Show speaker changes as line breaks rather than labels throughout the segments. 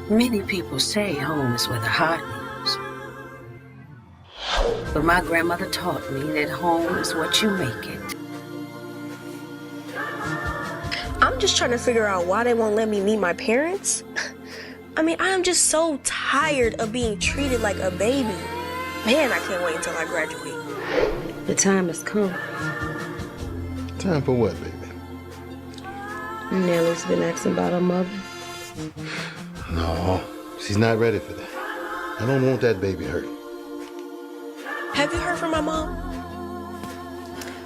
Many people say home is where the heart is. But my grandmother taught me that home is what you make it.
I'm just trying to figure out why they won't let me meet my parents. I mean, I'm just so tired of being treated like a baby. Man, I can't wait until I graduate.
The time has come.
Time for what, baby?
Nellie's been asking about her mother.
No, she's not ready for that. I don't want that baby hurt.
Have you heard from my mom?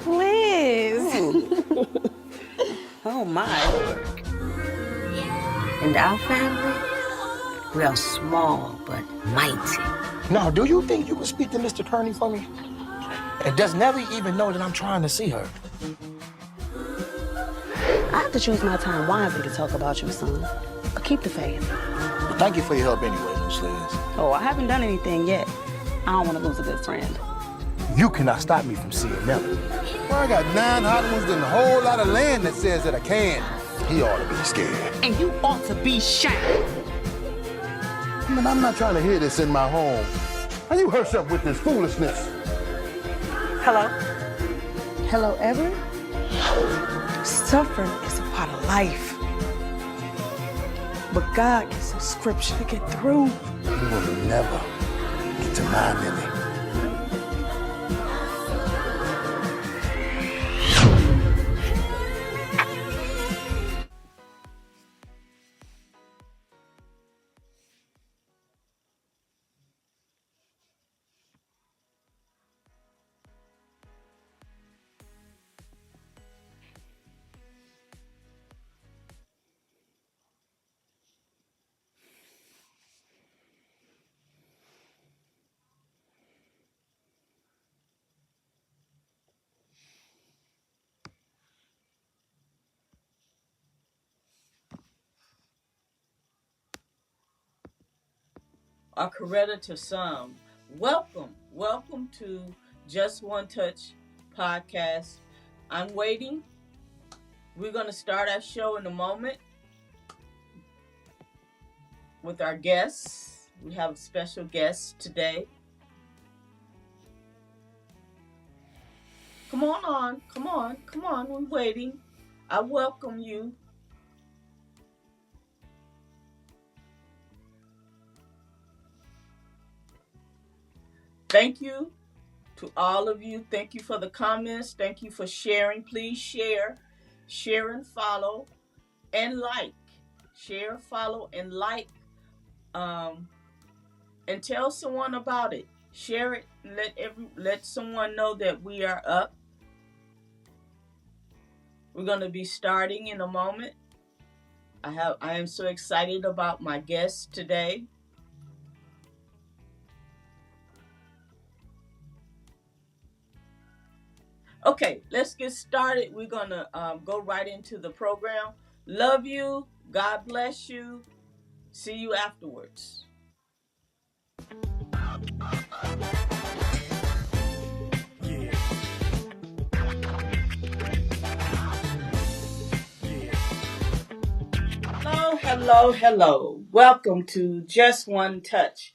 Liz!
Oh my Lord. And our family, we are small but mighty.
Now, do you think you can speak to Mr. Kearney for me? And does Nellie even know that I'm trying to see her?
I have to choose my time wisely to talk about you, son. But keep the faith.
Well, thank you for your help anyway, Miss Liz.
Oh, I haven't done anything yet. I don't want to lose a good friend.
You cannot stop me from seeing Nellie.
Well, I got 9 hot ones and a whole lot of land that says that I can.
He ought to be scared.
And you ought to be shamed.
Man, I'm not trying to hear this in my home. How you hush up with this foolishness?
Hello?
Hello, Everett?
Suffering is a part of life. But God gives us scripture to get through.
You will never get to my Nellie.
Or Coretta to some. Welcome to Just One Touch podcast. I'm waiting. We're going to start our show in a moment with our guests. We have a special guest today. Come on. We're waiting. I welcome you. Thank you to all of you. Thank you for the comments. Thank you for sharing. Please share and follow and like. Share, follow, and like. And tell someone about it. Share it. Let someone know that we are up. We're going to be starting in a moment. I am so excited about my guests today. Okay, let's get started. We're going to go right into the program. Love you. God bless you. See you afterwards. Hello. Welcome to Just One Touch.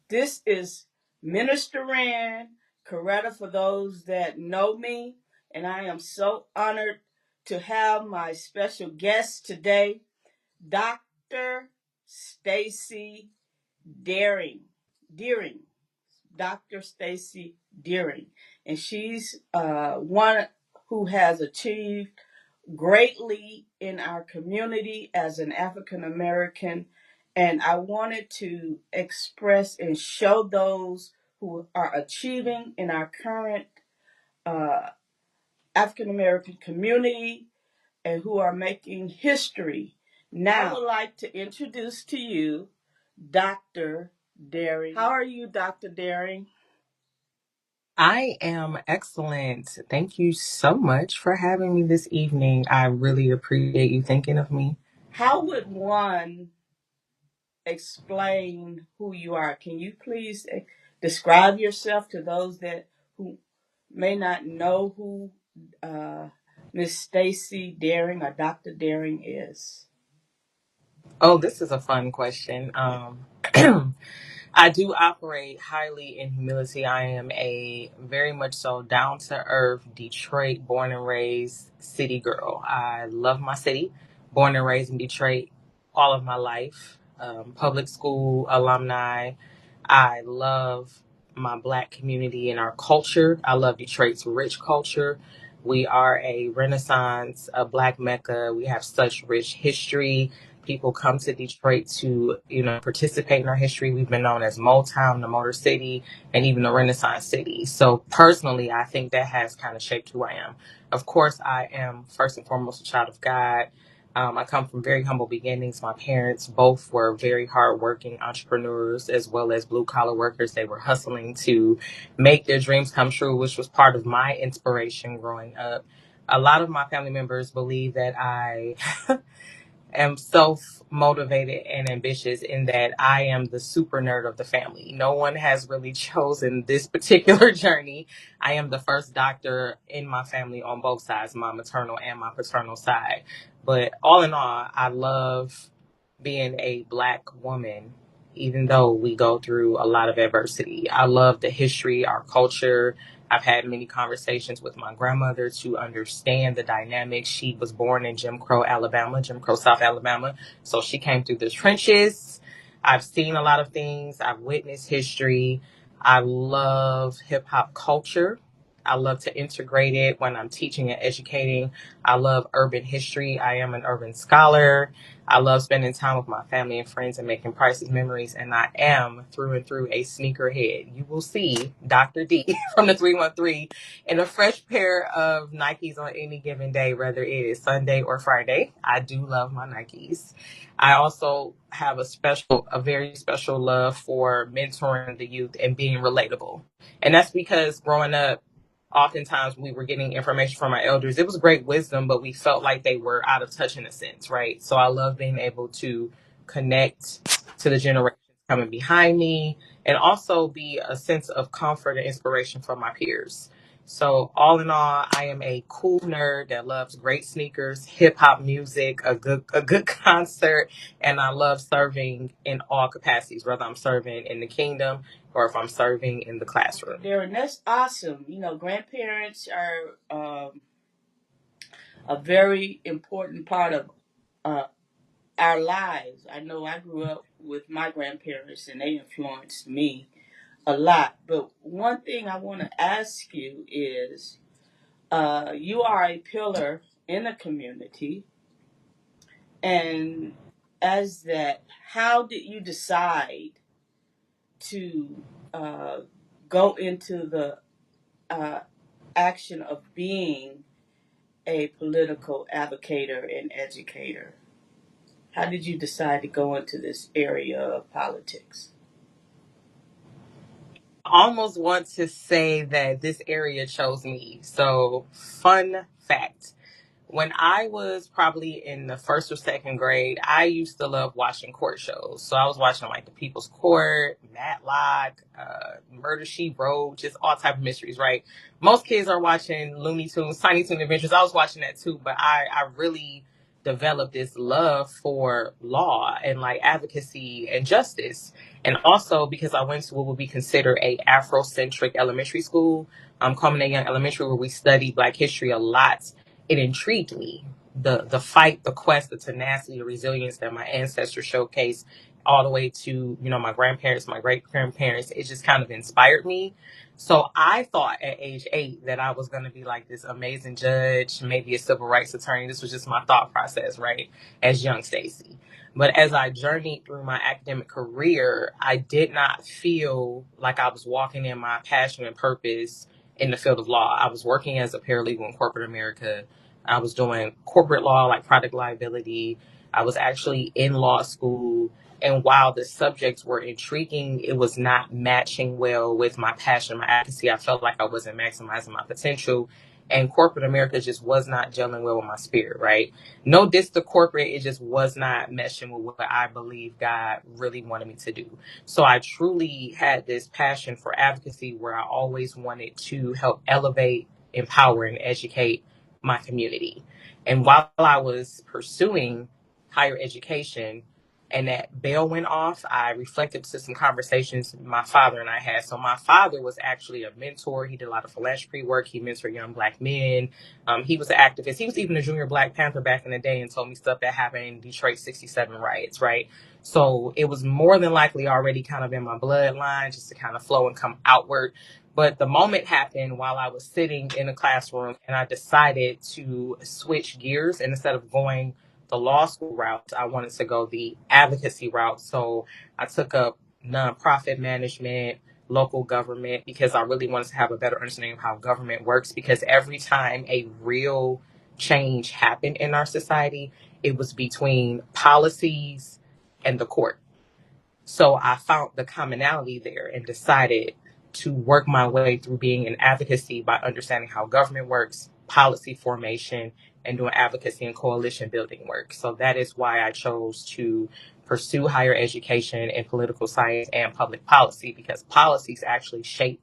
This is Minister Rand Coretta for those that know me, and I am so honored to have my special guest today, Dr. Stacy Deering. Dr. Stacy Deering. And she's one who has achieved greatly in our community as an African American. And I wanted to express and show those who are achieving in our current African American community and who are making history. Now, I would like to introduce to you Dr. Deering. How are you, Dr. Deering?
I am excellent. Thank you so much for having me this evening. I really appreciate you thinking of me.
How would one explain who you are? Can you please describe yourself to those who may not know who Miss Stacy Deering or Dr. Deering is?
Oh, this is a fun question. I do operate highly in humility. I am a very much so down to earth Detroit born and raised city girl. I love my city, born and raised in Detroit all of my life. Public school alumni. I love my Black community and our culture. I love Detroit's rich culture. We are a Renaissance, a Black Mecca. We have such rich history. People come to Detroit to, participate in our history. We've been known as Motown, the Motor City, and even the Renaissance City. So personally, I think that has kind of shaped who I am. Of course, I am first and foremost a child of God. I come from very humble beginnings. My parents both were very hardworking entrepreneurs as well as blue collar workers. They were hustling to make their dreams come true, which was part of my inspiration growing up. A lot of my family members believe that I am self motivated and ambitious in that I am the super nerd of the family. No one has really chosen this particular journey. I am the first doctor in my family on both sides, my maternal and my paternal side. But all in all, I love being a Black woman, even though we go through a lot of adversity. I love the history, our culture. I've had many conversations with my grandmother to understand the dynamics. She was born in Jim Crow, Alabama, Jim Crow, South Alabama. So she came through the trenches. I've seen a lot of things. I've witnessed history. I love hip hop culture. I love to integrate it when I'm teaching and educating. I love urban history. I am an urban scholar. I love spending time with my family and friends and making priceless memories. And I am through and through a sneakerhead. You will see Dr. D from the 313 in a fresh pair of Nikes on any given day, whether it is Sunday or Friday. I do love my Nikes. I also have a very special love for mentoring the youth and being relatable. And that's because growing up, oftentimes we were getting information from our elders. It was great wisdom, but we felt like they were out of touch in a sense, right? So I love being able to connect to the generations coming behind me and also be a sense of comfort and inspiration for my peers. So all in all, I am a cool nerd that loves great sneakers, hip hop music, a good concert, and I love serving in all capacities, whether I'm serving in the kingdom or if I'm serving in the classroom.
Darren, that's awesome. Grandparents are a very important part of uh, our lives. I know I grew up with my grandparents and they influenced me a lot. But one thing I want to ask you is you are a pillar in the community. And as that, how did you decide to go into the uh, action of being a political advocator and educator? How did you decide to go into this area of politics?
I almost want to say that this area chose me. So, fun fact. When I was probably in the first or second grade, I used to love watching court shows. So I was watching like The People's Court, Matlock, Murder She Wrote, just all type of mysteries, right? Most kids are watching Looney Tunes, Tiny Toon Adventures. I was watching that too, but I really developed this love for law and like advocacy and justice. And also because I went to what would be considered a Afrocentric elementary school, Culminate Young Elementary, where we studied Black history a lot. It intrigued me. The fight, the quest, the tenacity, the resilience that my ancestors showcased all the way to, my grandparents, my great grandparents, it just kind of inspired me. So I thought at age 8 that I was going to be like this amazing judge, maybe a civil rights attorney. This was just my thought process, right? As young Stacy. But as I journeyed through my academic career, I did not feel like I was walking in my passion and purpose in the field of law. I was working as a paralegal in corporate America. I was doing corporate law, like product liability. I was actually in law school. And while the subjects were intriguing, it was not matching well with my passion, my advocacy. I felt like I wasn't maximizing my potential. And corporate America just was not gelling well with my spirit, right? No diss to corporate, it just was not meshing with what I believe God really wanted me to do. So I truly had this passion for advocacy where I always wanted to help elevate, empower, and educate my community. And while I was pursuing higher education, and that bell went off, I reflected to some conversations my father and I had. So my father was actually a mentor. He did a lot of philanthropy work. He mentored young Black men. He was an activist. He was even a junior Black Panther back in the day and told me stuff that happened in Detroit 67 riots, right? So it was more than likely already kind of in my bloodline, just to kind of flow and come outward. But the moment happened while I was sitting in a classroom, and I decided to switch gears. And instead of going the law school route, I wanted to go the advocacy route. So I took up nonprofit management, local government, because I really wanted to have a better understanding of how government works. Because every time a real change happened in our society, it was between policies and the court. So I found the commonality there and decided to work my way through being in advocacy by understanding how government works, policy formation, and doing advocacy and coalition building work. So that is why I chose to pursue higher education in political science and public policy, because policies actually shape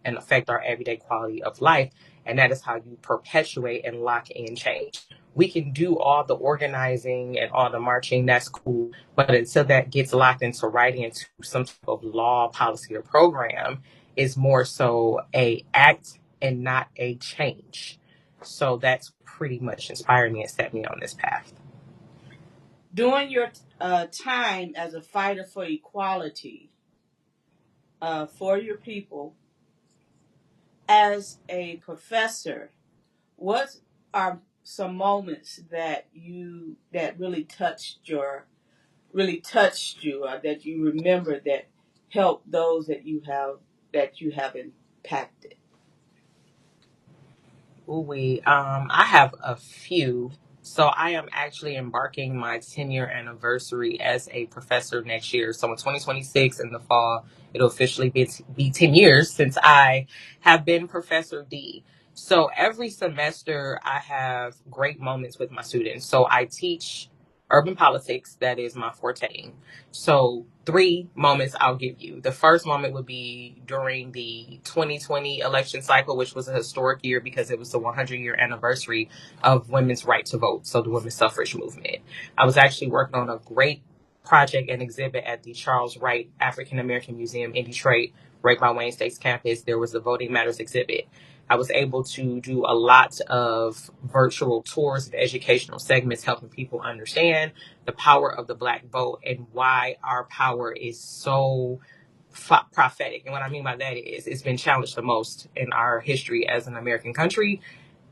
and affect our everyday quality of life. And that is how you perpetuate and lock in change. We can do all the organizing and all the marching, that's cool. But until that gets locked into writing into some type of law, policy, or program, is more so a act and not a change. So that's pretty much inspired me and set me on this path.
During your time as a fighter for equality for your people, as a professor, what are some moments that really touched you, or that you remember that helped those that you have impacted?
I have a few. So I am actually embarking my 10-year anniversary as a professor next year. So in 2026 in the fall, it'll officially be 10 years since I have been Professor D. So every semester I have great moments with my students. So I teach urban politics. That is my forte. So 3 moments I'll give you. The first moment would be during the 2020 election cycle, which was a historic year because it was the 100-year anniversary of women's right to vote. So the women's suffrage movement. I was actually working on a great project and exhibit at the Charles Wright African American Museum in Detroit, right by Wayne State's campus. There was a Voting Matters exhibit. I was able to do a lot of virtual tours and educational segments, helping people understand the power of the Black vote and why our power is so prophetic. And what I mean by that is it's been challenged the most in our history as an American country.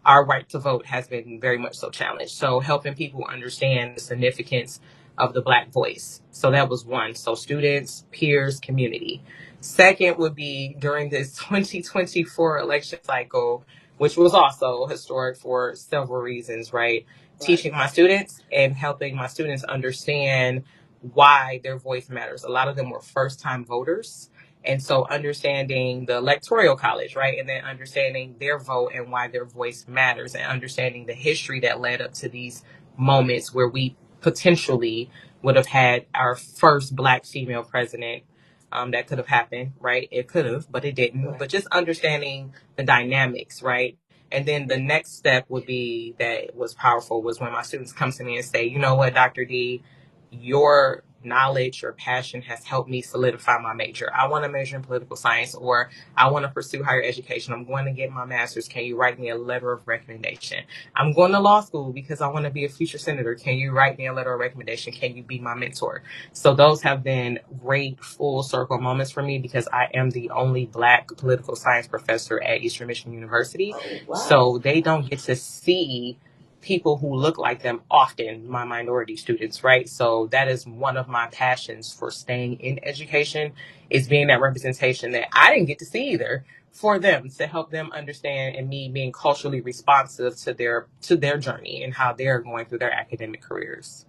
Our right to vote has been very much so challenged. So helping people understand the significance of the Black voice. So that was one. So students, peers, community. Second would be during this 2024 election cycle, which was also historic for several reasons, right? Teaching my students and helping my students understand why their voice matters. A lot of them were first-time voters. And so understanding the electoral college, right? And then understanding their vote and why their voice matters, and understanding the history that led up to these moments where we potentially would have had our first Black female president. That could have happened, right? It could have, but it didn't. Right. But just understanding the dynamics, right? And then the next step would be that was powerful was when my students come to me and say, you know what, Dr. D, your knowledge or passion has helped me solidify my major. I want to major in political science, or I want to pursue higher education. I'm going to get my master's. Can you write me a letter of recommendation? I'm going to law school because I want to be a future senator. Can you write me a letter of recommendation? Can you be my mentor? So those have been great full circle moments for me because I am the only Black political science professor at Eastern Michigan University. Oh, wow. So they don't get to see people who look like them often, my minority students, right? So that is one of my passions for staying in education, is being that representation that I didn't get to see either, for them, to help them understand, and me being culturally responsive to their journey and how they're going through their academic careers.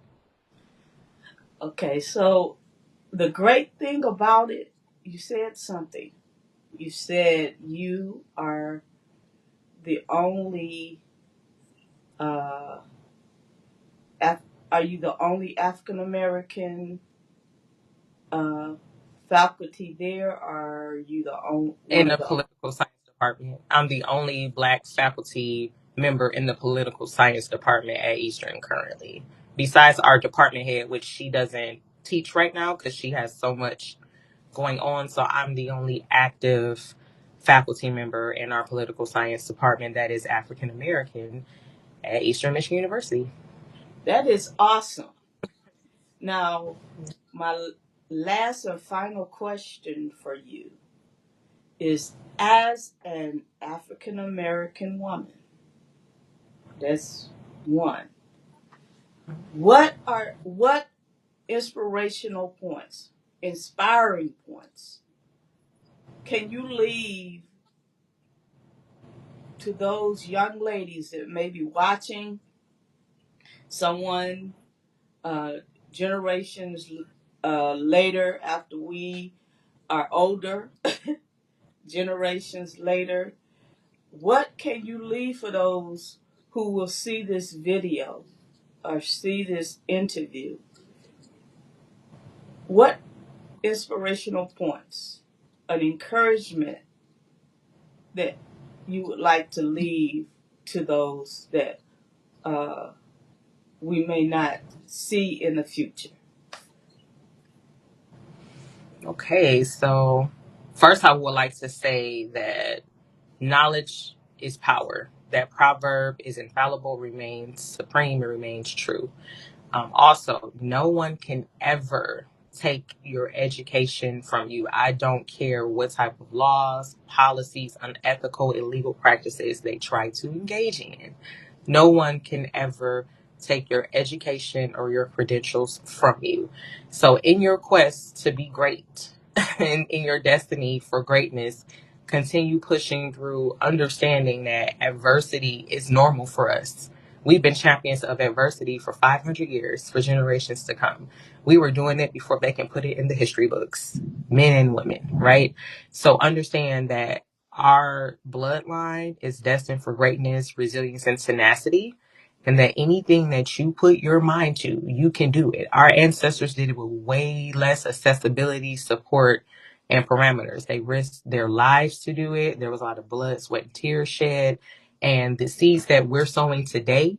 Okay, so the great thing about it, you said something. You said you are the only are you the only African American faculty there, or are you the only
in the political science department? I'm the only Black faculty member in the political science department at Eastern currently, besides our department head, which she doesn't teach right now because she has so much going on. So I'm the only active faculty member in our political science department that is African American at Eastern Michigan University.
That is awesome. Now, my last and final question for you is, as an African American woman, that's one. What inspirational points, inspiring points can you leave to those young ladies that may be watching, someone uh, generations later after we are older, generations later? What can you leave for those who will see this video or see this interview? What inspirational points, an encouragement that you would like to leave to those that uh, we may not see in the future?
Okay, so first I would like to say that knowledge is power. That proverb is infallible, remains supreme, and remains true. Also, no one can ever take your education from you. I don't care what type of laws, policies, unethical, illegal practices they try to engage in. No one can ever take your education or your credentials from you. So, in your quest to be great and in your destiny for greatness, continue pushing through, understanding that adversity is normal for us. We've been champions of adversity for 500 years, for generations to come. We were doing it before they can put it in the history books, men and women, right? So understand that our bloodline is destined for greatness, resilience, and tenacity, and that anything that you put your mind to, you can do it. Our ancestors did it with way less accessibility, support, and parameters. They risked their lives to do it. There was a lot of blood, sweat, and tears shed. And the seeds that we're sowing today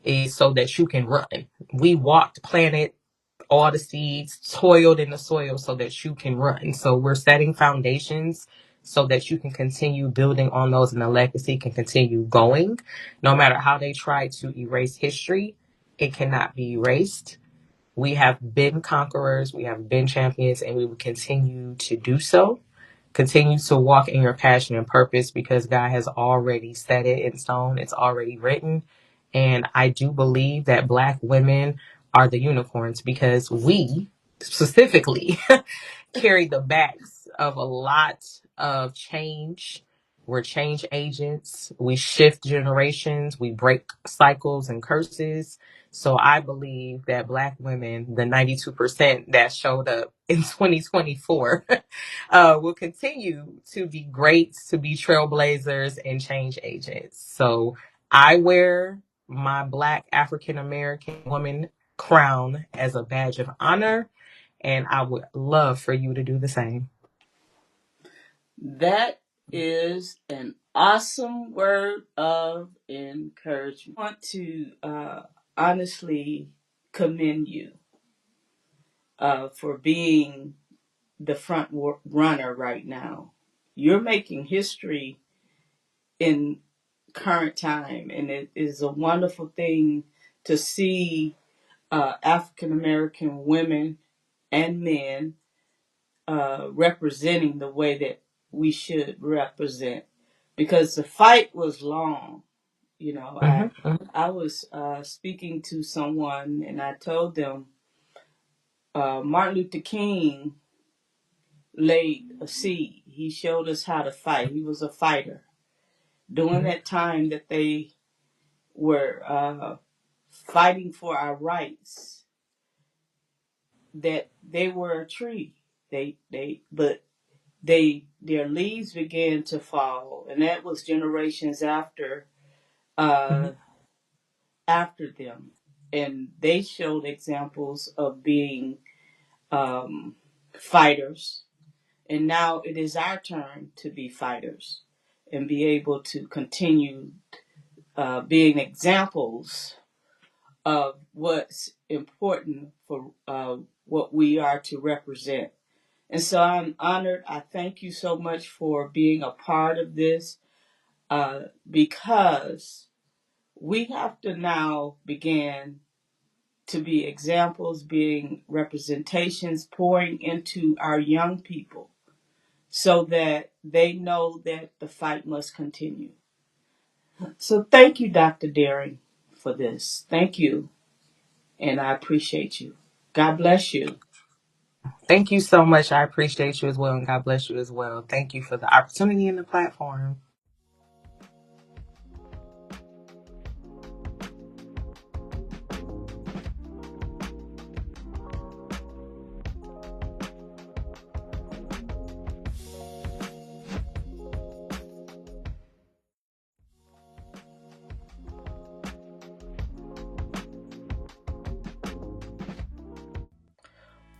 is so that you can run. We walked, planted all the seeds, toiled in the soil so that you can run. So we're setting foundations so that you can continue building on those and the legacy can continue going. No matter how they try to erase history, it cannot be erased. We have been conquerors, we have been champions, and we will continue to do so. Continue to walk in your passion and purpose because God has already set it in stone. It's already written. And I do believe that Black women are the unicorns because we specifically carry the backs of a lot of change. We're change agents. We shift generations. We break cycles and curses. So I believe that Black women, the 92% that showed up in 2024, will continue to be great, to be trailblazers and change agents. So I wear my Black African American woman crown as a badge of honor, and I would love for you to do the same.
That is an awesome word of encouragement. I want to honestly commend you for being the front runner right now. You're making history in current time, and it is a wonderful thing to see African American women and men representing the way that we should represent. Because the fight was long. You know, I was speaking to someone, and I told them Martin Luther King laid a seed. He showed us how to fight. He was a fighter. During that time that they were fighting for our rights, that they were a tree. But their leaves began to fall, and that was generations uh, after them, and they showed examples of being fighters. And now it is our turn to be fighters and be able to continue being examples of what's important for what we are to represent. And so I'm honored. I thank you so much for being a part of this, because we have to now begin to be examples, being representations, pouring into our young people so that they know that the fight must continue. So thank you, Dr. Daring, for this. Thank you. And I appreciate you. God bless you.
Thank you so much. I appreciate you as well, and God bless you as well. Thank you for the opportunity and the platform.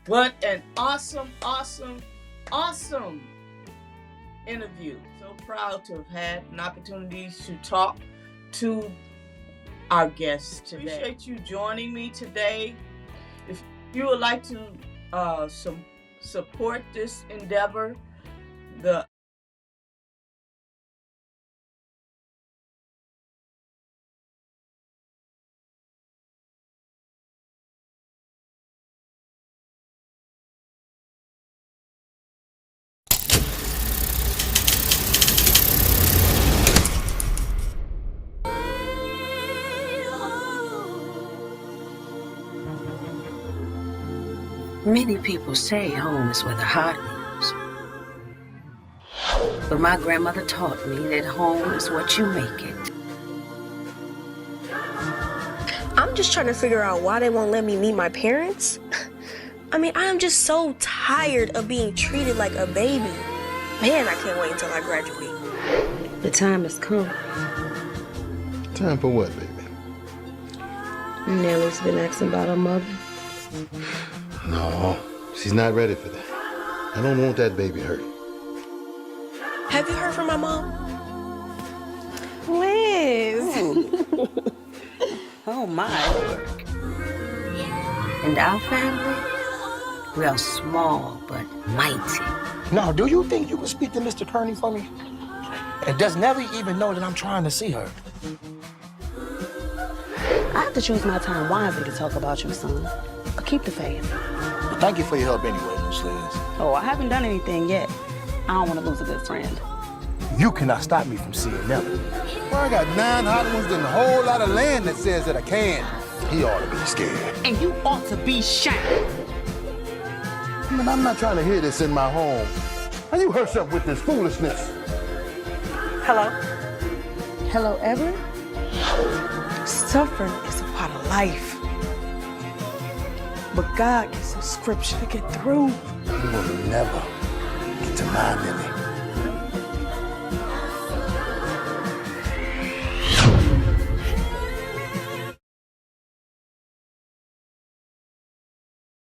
What an awesome, awesome interview. So proud to have had an opportunity to talk to our guests today. Appreciate you joining me today. If you would like to support this endeavor, the
Many people say home is where the heart moves. But my grandmother taught me that home is what you make it.
I'm just trying to figure out why they won't let me meet my parents. I mean, I am just so tired of being treated like a baby. Man, I can't wait until I graduate.
The time has come.
Time for what, baby?
Nellie's been asking about her mother.
No, she's not ready for that. I don't want that baby hurt.
Have you heard from my mom?
Liz!
Oh my work. And our family, we are small but mighty.
Now, do you think you can speak to Mr. Kearney for me? And does Nellie even know that I'm trying to see her?
I have to choose my time wisely to talk about you, son. But keep the faith.
Well, thank you for your help anyway, Miss Liz.
Oh, I haven't done anything yet. I don't want to lose a good friend.
You cannot stop me from seeing Nellie.
Well, I got 9 hot ones and a whole lot of land that says that I can. He ought to be scared.
And you ought to be shamed.
Man, I'm not trying to hear this in my home. How you hush up with this foolishness?
Hello?
Hello, Ever? Suffering is a part of life. But God gives us scripture to get through.
You will never get to my Nellie.